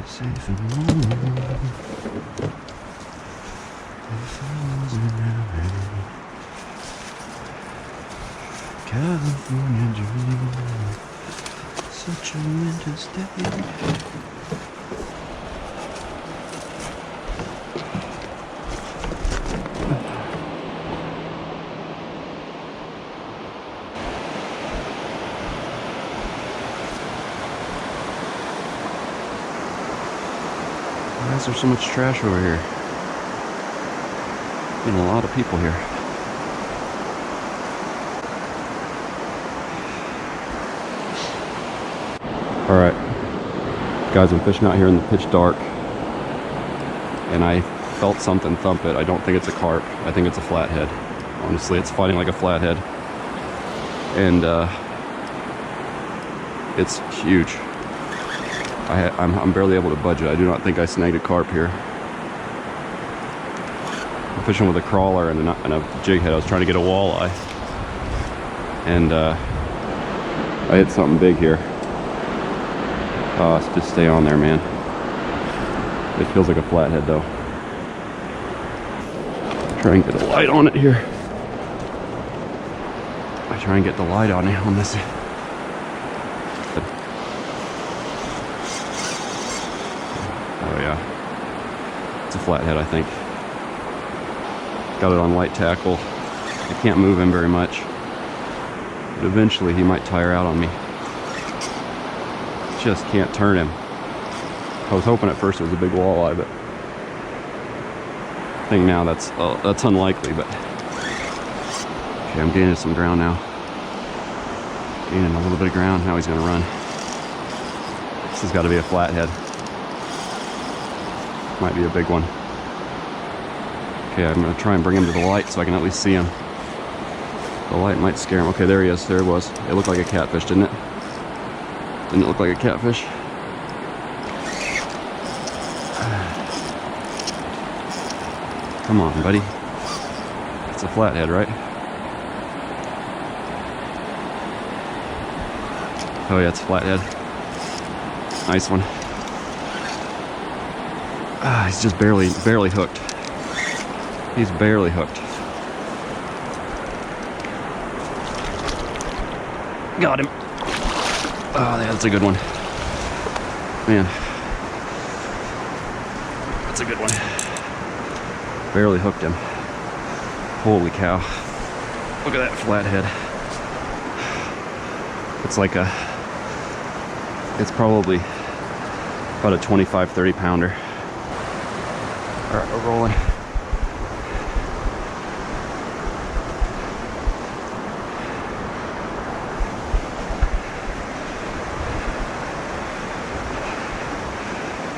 safe and warm. If I wasn't married, California dream, such a winter's day. Why is there so much trash over here? Been a lot of people here. Alright, guys, I'm fishing out here in the pitch dark, and I felt something thump it. I don't think it's a carp. I think it's a flathead. Honestly, it's fighting like a flathead. And it's huge. I'm barely able to budge it. I do not think I snagged a carp here. I'm fishing with a crawler and a jig head. I was trying to get a walleye, and I hit something big here. Just stay on there, man. It feels like a flathead, though. Try and get a light on it here. I try and get the light on this. Oh yeah, it's a flathead, I think. Got it on light tackle. I can't move him very much, but eventually he might tire out on me. Just can't turn him. I was hoping at first it was a big walleye, but I think now that's unlikely. But okay, I'm gaining some ground now. Gaining a little bit of ground. Now he's gonna run. This has got to be a flathead. Might be a big one. Okay, I'm gonna try and bring him to the light so I can at least see him. The light might scare him. Okay, there he is. There it was. It looked like a catfish, didn't it? Didn't it look like a catfish? Come on, buddy. It's a flathead, right? Oh yeah, it's a flathead. Nice one. He's just barely hooked. He's barely hooked. Got him. Oh, yeah, that's a good one. Man. That's a good one. Barely hooked him. Holy cow. Look at that flathead. It's like it's probably about a 25, 30 pounder. All right, we're rolling.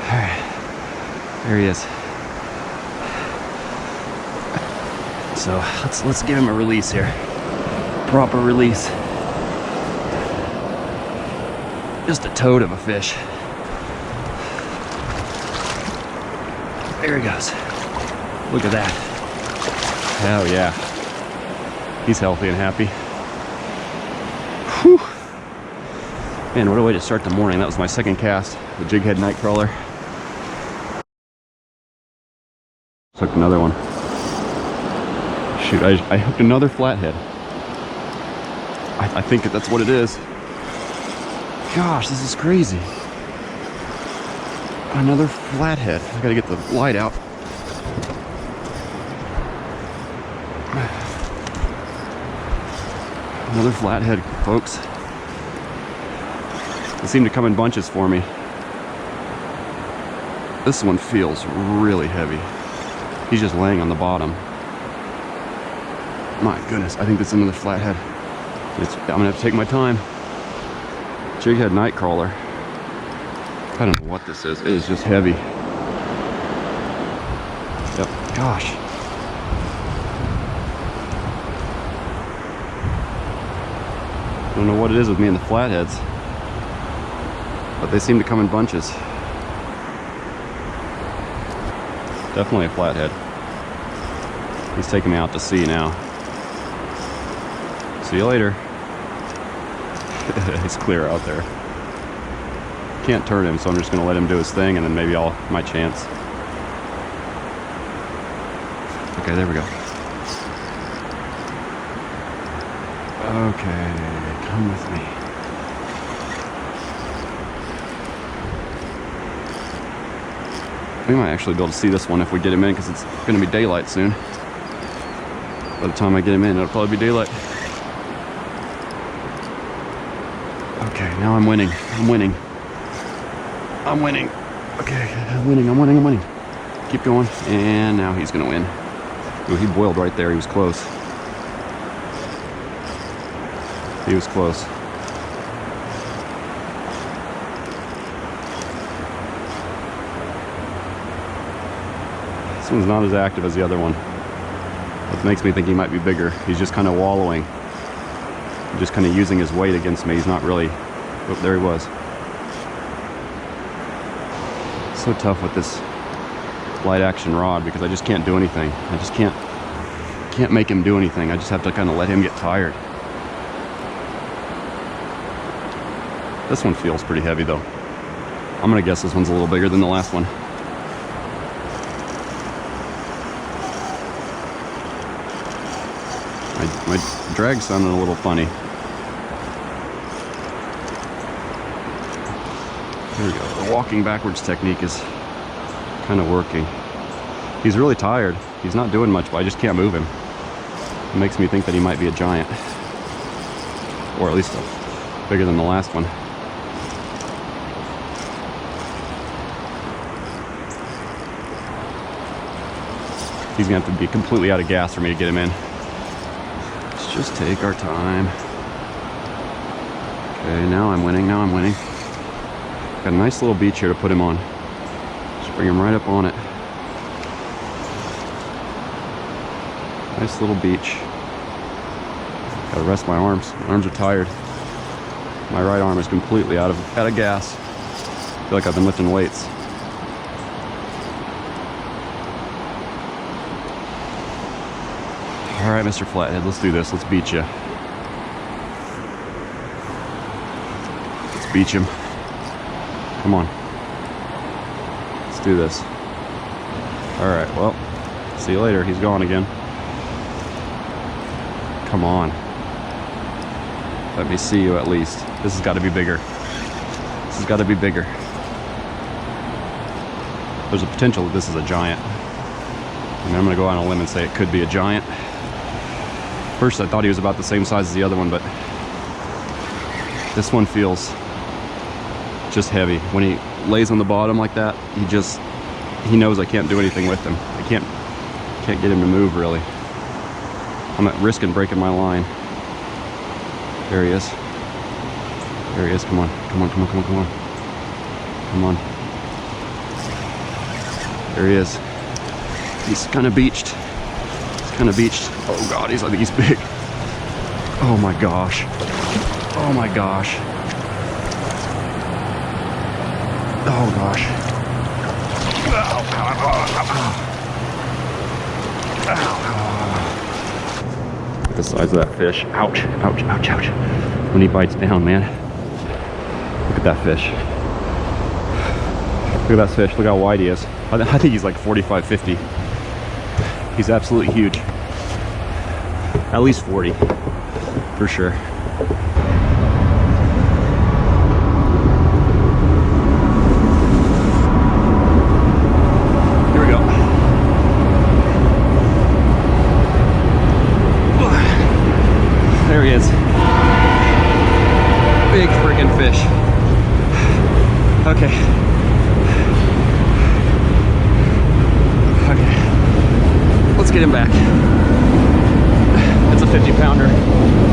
All right, there he is. So let's give him a release here. Proper release. Just a toad of a fish. There he goes. Look at that. Hell yeah. He's healthy and happy. Whew. Man, what a way to start the morning. That was my second cast, the jig head night crawler. Took another one. Shoot, I hooked another flathead. I think that's what it is. Gosh, this is crazy. Another flathead. I gotta get the light out. Another flathead, folks. They seem to come in bunches for me. This one feels really heavy. He's just laying on the bottom. My goodness, I think that's another flathead. I'm gonna have to take my time. Jig head night crawler. I don't know what this is. It is just heavy. Yep. Gosh. I don't know what it is with me and the flatheads, but they seem to come in bunches. Definitely a flathead. He's taking me out to sea now. See you later. It's clear out there. can't turn him, so I'm just going to let him do his thing, and then maybe my chance. Okay, there we go. Okay, come with me. We might actually be able to see this one if we get him in, because it's going to be daylight soon. By the time I get him in, it'll probably be daylight. Okay, now I'm winning. I'm winning. I'm winning. Okay, I'm winning. I'm winning. I'm winning. Keep going. And now he's going to win. Ooh, he boiled right there. He was close. He was close. This one's not as active as the other one. That makes me think he might be bigger. He's just kind of wallowing. Just kind of using his weight against me. He's not really... Oh, there he was. So tough with this light action rod because I just can't do anything. I just can't make him do anything. I just have to kind of let him get tired. This one feels pretty heavy though. I'm gonna guess this one's a little bigger than the last one. My drag sounded a little funny. There we go. The walking backwards technique is kind of working. He's really tired. He's not doing much, but I just can't move him. It makes me think that he might be a giant. Or at least bigger than the last one. He's gonna have to be completely out of gas for me to get him in. Let's just take our time. Okay, now I'm winning, now I'm winning. Got a nice little beach here to put him on. Just bring him right up on it. Nice little beach. Gotta rest my arms. My arms are tired. My right arm is completely out of gas. I feel like I've been lifting weights. All right, Mr. Flathead, let's do this. Let's beat you. Let's beach him. Come on. Let's do this. All right, well, see you later. He's gone again. Come on. Let me see you at least. This has got to be bigger. This has got to be bigger. There's a potential that this is a giant. And I'm going to go out on a limb and say it could be a giant. First, I thought he was about the same size as the other one, but this one feels just heavy. When he lays on the bottom like that, he knows I can't do anything with him. I can't get him to move really. I'm at risk of breaking my line. There he is. There he is. Come on. Come on, come on, come on, come on. Come on. There he is. He's kind of beached. He's kind of beached. Oh God, I think he's big. Oh my gosh. Oh my gosh. Oh gosh. Ow, ow, ow, ow, ow. Look at the size of that fish. Ouch, ouch, ouch, ouch. When he bites down, man. Look at that fish. Look at that fish. Look how wide he is. I think he's like 45, 50. He's absolutely huge. At least 40, for sure. Here we go. There he is. Big friggin' fish. Okay. Okay. Let's get him back. It's a 50-pounder. I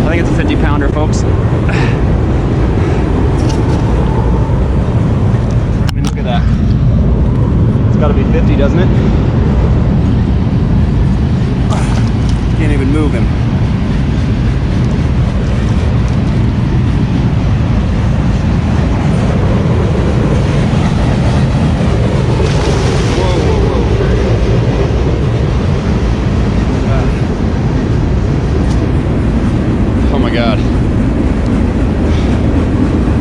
think it's a 50-pounder, folks. I mean, look at that. It's got to be 50, doesn't it? Can't even move him. God.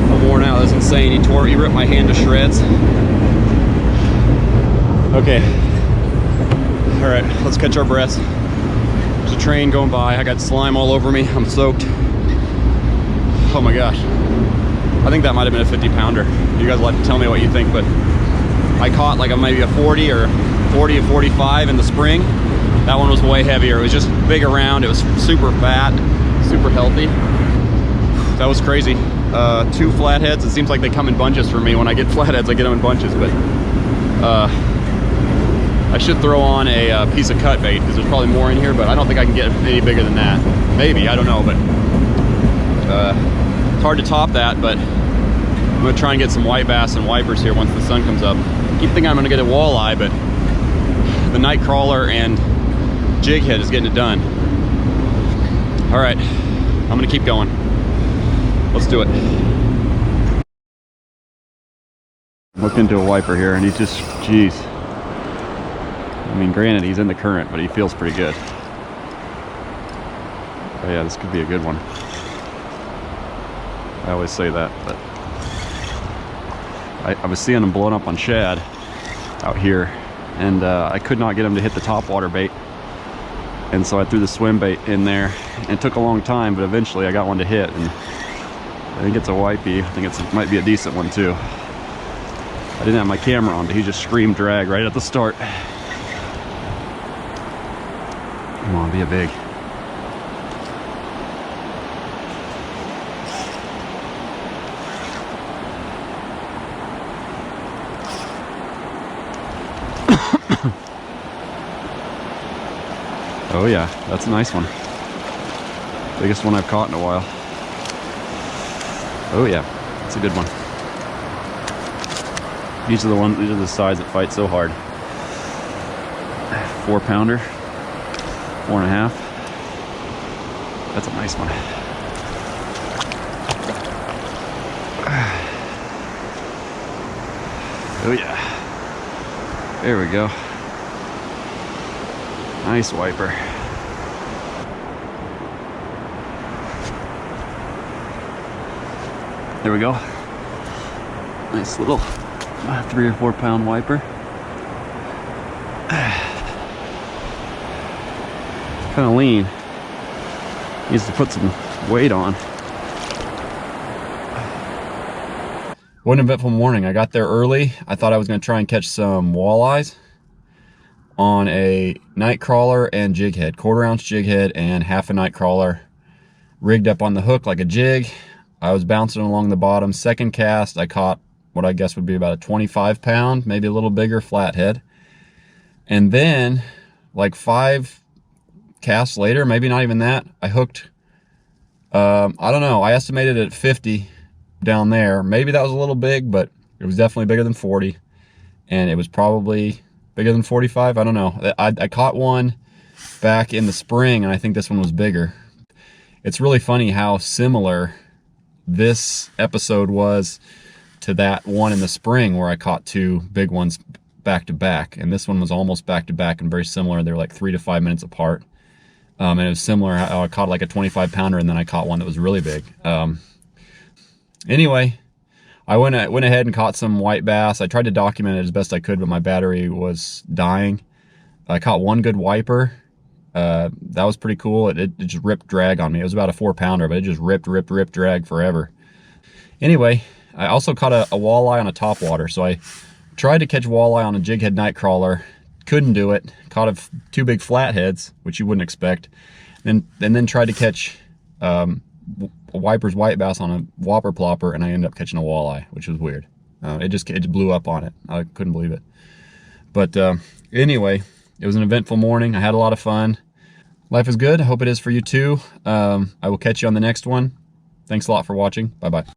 I'm worn out. That's insane. He ripped my hand laying to shreds. Okay. All right, let's catch our breaths. There's a train going by. I got slime all over me. I'm soaked. Oh my gosh. I think that might have been a 50 pounder. You guys will have to tell me what you think, but I caught like maybe a 40 or 45 in the spring. That one was way heavier. It was just big around. It was super fat, super healthy. That was crazy. 2 flatheads. It seems like they come in bunches for me. When I get flatheads, I get them in bunches, but I should throw on a piece of cut bait because there's probably more in here, but I don't think I can get any bigger than that. Maybe, I don't know, but it's hard to top that, but I'm gonna try and get some white bass and wipers here once the sun comes up. I keep thinking I'm gonna get a walleye, but the night crawler and jig head is getting it done. All right, I'm gonna keep going. Let's do it. Looked into a wiper here and he's just, geez. I mean, granted, he's in the current, but he feels pretty good. Oh yeah, this could be a good one. I always say that, but I was seeing him blowing up on shad out here, and I could not get him to hit the top water bait. And so I threw the swim bait in there, and it took a long time, but eventually I got one to hit, and I think it's a wipey. I think it might be a decent one too. I didn't have my camera on, but he just screamed drag right at the start. Come on, be a big. Oh yeah, that's a nice one. Biggest one I've caught in a while. Oh yeah, that's a good one. These are the size that fight so hard. 4 pounder, 4.5. That's a nice one. Oh yeah. There we go. Nice wiper. There we go. Nice little 3 or 4 pound wiper. Kind of lean. Needs to put some weight on. What an eventful morning. I got there early. I thought I was going to try and catch some walleyes on a night crawler and jig head, 1/4 ounce jig head and half a night crawler, rigged up on the hook like a jig. I was bouncing along the bottom. Second cast, I caught what I guess would be about a 25 pound, maybe a little bigger flathead. And then like 5 casts later, maybe not even that, I hooked, I don't know, I estimated it at 50 down there. Maybe that was a little big, but it was definitely bigger than 40. And it was probably bigger than 45, I don't know. I caught one back in the spring, and I think this one was bigger. It's really funny how similar this episode was to that one in the spring where I caught 2 big ones back to back, and this one was almost back to back and very similar. They were like 3 to 5 minutes apart. And it was similar how I caught like a 25 pounder, and then I caught one that was really big. Anyway, I went ahead and caught some white bass. I tried to document it as best I could, but my battery was dying. I caught one good wiper. That was pretty cool. It just ripped drag on me. It was about a 4 pounder, but it just ripped drag forever. Anyway, I also caught a walleye on a topwater. So I tried to catch walleye on a jig head night crawler. Couldn't do it. Caught 2 big flatheads, which you wouldn't expect. And then tried to catch a wiper's white bass on a whopper plopper, and I ended up catching a walleye, which was weird. It just blew up on it. I couldn't believe it. But anyway, it was an eventful morning. I had a lot of fun. Life is good. I hope it is for you too. I will catch you on the next one. Thanks a lot for watching. Bye-bye.